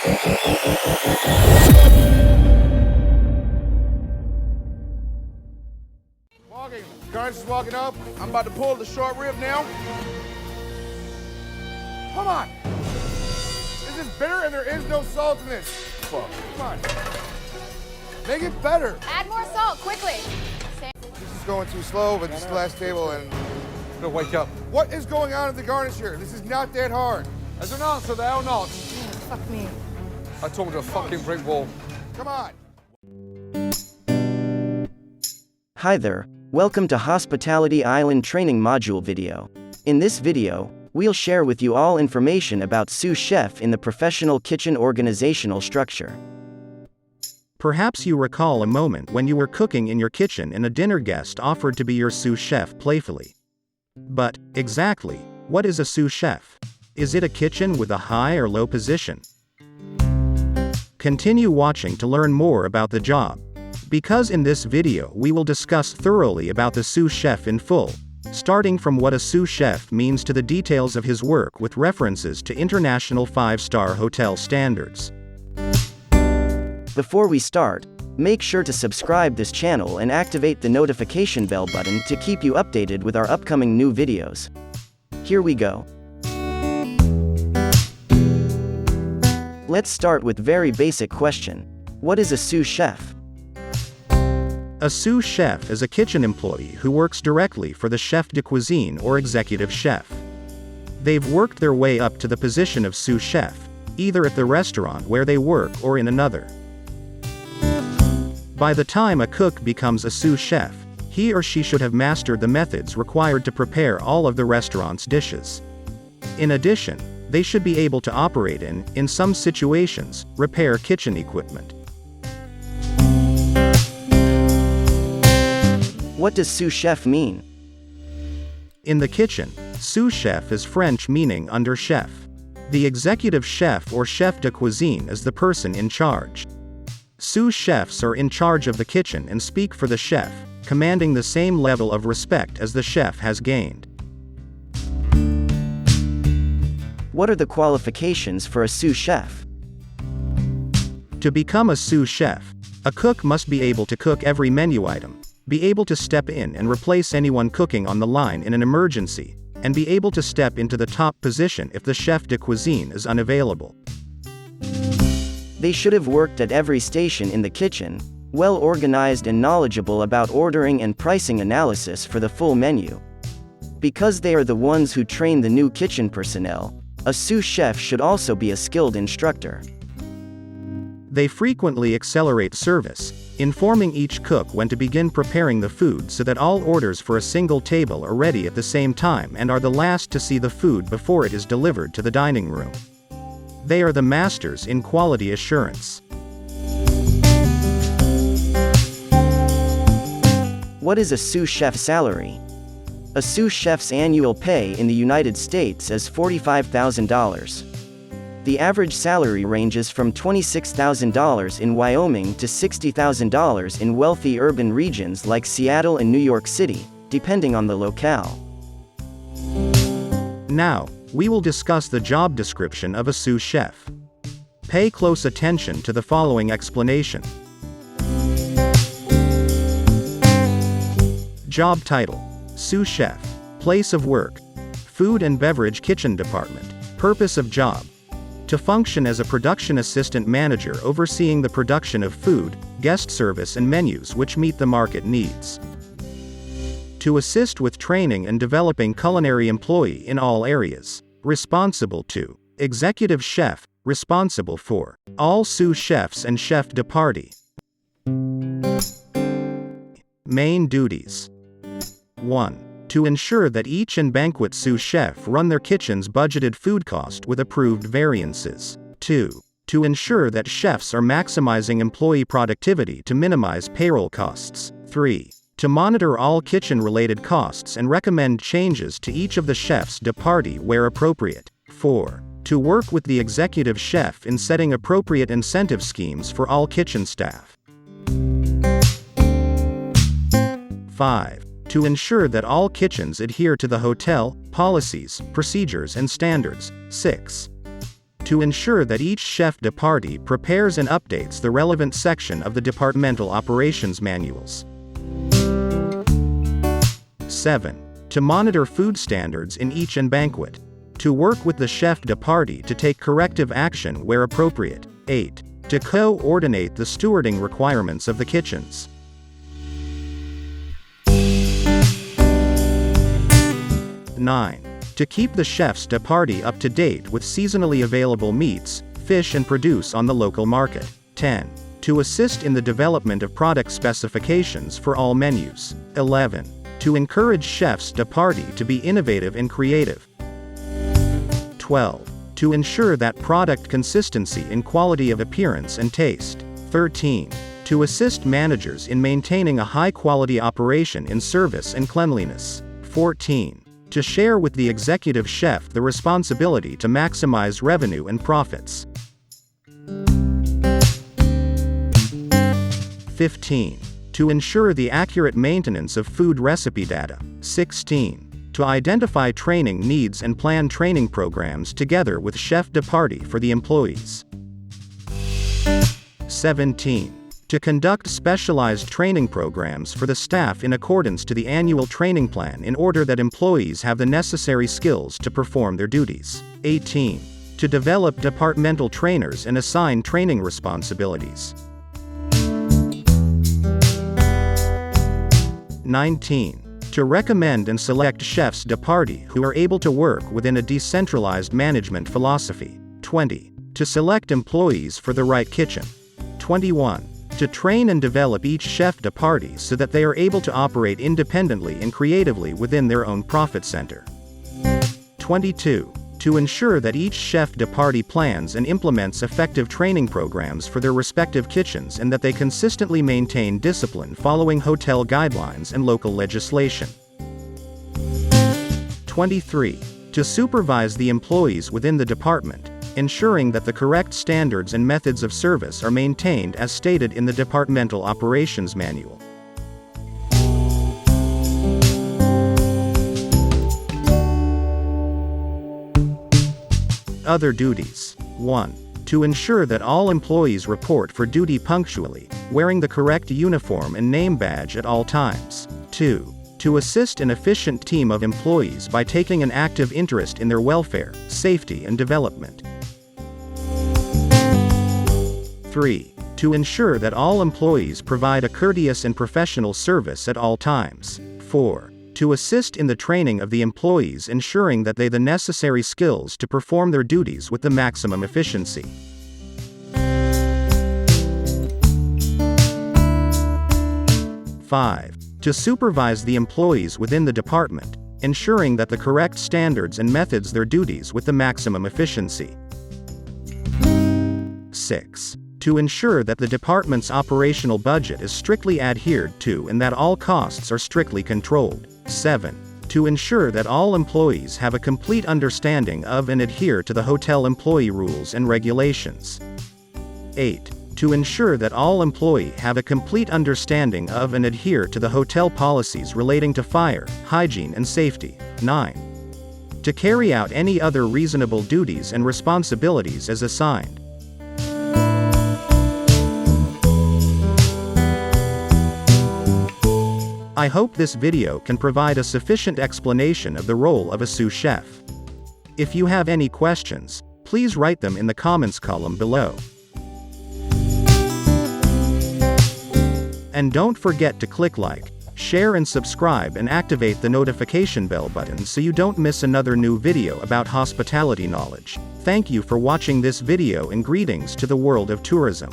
Walking. Garnish is walking up. I'm about to pull the short rib now. Come on. This is bitter and there is no salt in this. Fuck. Come on. Make it better. Add more salt, quickly. This is going too slow, but this is the last table and... I'm gonna wake up. What is going on at the garnish here? This is not that hard. There's an answer there or not? Fuck me. I told you a fucking brick wall. Come on. Hi there, welcome to Hospitality Island Training Module video. In this video, we'll share with you all information about sous chef in the professional kitchen organizational structure. Perhaps you recall a moment when you were cooking in your kitchen and a dinner guest offered to be your sous chef playfully. But, exactly, what is a sous chef? Is it a kitchen with a high or low position? Continue watching to learn more about the job. Because in this video we will discuss thoroughly about the sous chef in full, starting from what a sous chef means to the details of his work with references to international 5-star hotel standards. Before we start, make sure to subscribe this channel and activate the notification bell button to keep you updated with our upcoming new videos. Here we go. Let's start with very basic question. What is a sous chef? A sous chef is a kitchen employee who works directly for the chef de cuisine or executive chef. They've worked their way up to the position of sous chef, either at the restaurant where they work or in another. By the time a cook becomes a sous chef, he or she should have mastered the methods required to prepare all of the restaurant's dishes. In addition, they should be able to operate in some situations, repair kitchen equipment. What does sous chef mean? In the kitchen, sous chef is French meaning under chef. The executive chef or chef de cuisine is the person in charge. Sous chefs are in charge of the kitchen and speak for the chef, commanding the same level of respect as the chef has gained. What are the qualifications for a sous chef? To become a sous chef, a cook must be able to cook every menu item, be able to step in and replace anyone cooking on the line in an emergency, and be able to step into the top position if the chef de cuisine is unavailable. They should have worked at every station in the kitchen, well organized and knowledgeable about ordering and pricing analysis for the full menu. Because they are the ones who train the new kitchen personnel, a sous chef should also be a skilled instructor. They frequently accelerate service, informing each cook when to begin preparing the food so that all orders for a single table are ready at the same time and are the last to see the food before it is delivered to the dining room. They are the masters in quality assurance. What is a sous chef salary? A sous chef's annual pay in the United States is $45,000. The average salary ranges from $26,000 in Wyoming to $60,000 in wealthy urban regions like Seattle and New York City, depending on the locale. Now, we will discuss the job description of a sous chef. Pay close attention to the following explanation. Job title: Sous chef. Place of work: Food and beverage kitchen department. Purpose of job: to function as a production assistant manager overseeing the production of food, guest service and menus which meet the market needs. To assist with training and developing culinary employee in all areas. Responsible to: executive chef, responsible for all sous chefs and chef de partie. Main duties: 1. To ensure that each and banquet sous chef run their kitchen's budgeted food cost with approved variances. 2. To ensure that chefs are maximizing employee productivity to minimize payroll costs. 3. To monitor all kitchen-related costs and recommend changes to each of the chefs de partie where appropriate. 4. To work with the executive chef in setting appropriate incentive schemes for all kitchen staff. 5. To ensure that all kitchens adhere to the hotel policies, procedures and standards. 6. To ensure that each chef de partie prepares and updates the relevant section of the departmental operations manuals. 7. To monitor food standards in each banquet. To work with the chef de partie to take corrective action where appropriate. 8. To coordinate the stewarding requirements of the kitchens. 9. To keep the chefs de partie up to date with seasonally available meats, fish and produce on the local market. 10. To assist in the development of product specifications for all menus. 11. To encourage chefs de partie to be innovative and creative. 12. To ensure that product consistency and quality of appearance and taste. 13. To assist managers in maintaining a high-quality operation in service and cleanliness. 14. To share with the executive chef the responsibility to maximize revenue and profits. 15. To ensure the accurate maintenance of food recipe data. 16. To identify training needs and plan training programs together with chef de partie for the employees. 17. To conduct specialized training programs for the staff in accordance to the annual training plan in order that employees have the necessary skills to perform their duties. 18. To develop departmental trainers and assign training responsibilities. 19. To recommend and select chefs de partie who are able to work within a decentralized management philosophy. 20. To select employees for the right kitchen. 21. To train and develop each chef de partie so that they are able to operate independently and creatively within their own profit center. 22. To ensure that each chef de partie plans and implements effective training programs for their respective kitchens and that they consistently maintain discipline following hotel guidelines and local legislation. 23. To supervise the employees within the department, ensuring that the correct standards and methods of service are maintained as stated in the Departmental Operations Manual. Other duties. 1. To ensure that all employees report for duty punctually, wearing the correct uniform and name badge at all times. 2. To assist an efficient team of employees by taking an active interest in their welfare, safety and development. 3. To ensure that all employees provide a courteous and professional service at all times. 4. To assist in the training of the employees, ensuring that they have the necessary skills to perform their duties with the maximum efficiency. 5. To supervise the employees within the department, ensuring that the correct standards and methods their duties with the maximum efficiency. 6. To ensure that the department's operational budget is strictly adhered to and that all costs are strictly controlled. 7. To ensure that all employees have a complete understanding of and adhere to the hotel employee rules and regulations. 8. To ensure that all employees have a complete understanding of and adhere to the hotel policies relating to fire, hygiene and safety. 9. To carry out any other reasonable duties and responsibilities as assigned. I hope this video can provide a sufficient explanation of the role of a sous chef. If you have any questions, please write them in the comments column below. And don't forget to click like, share and subscribe and activate the notification bell button so you don't miss another new video about hospitality knowledge. Thank you for watching this video and greetings to the world of tourism.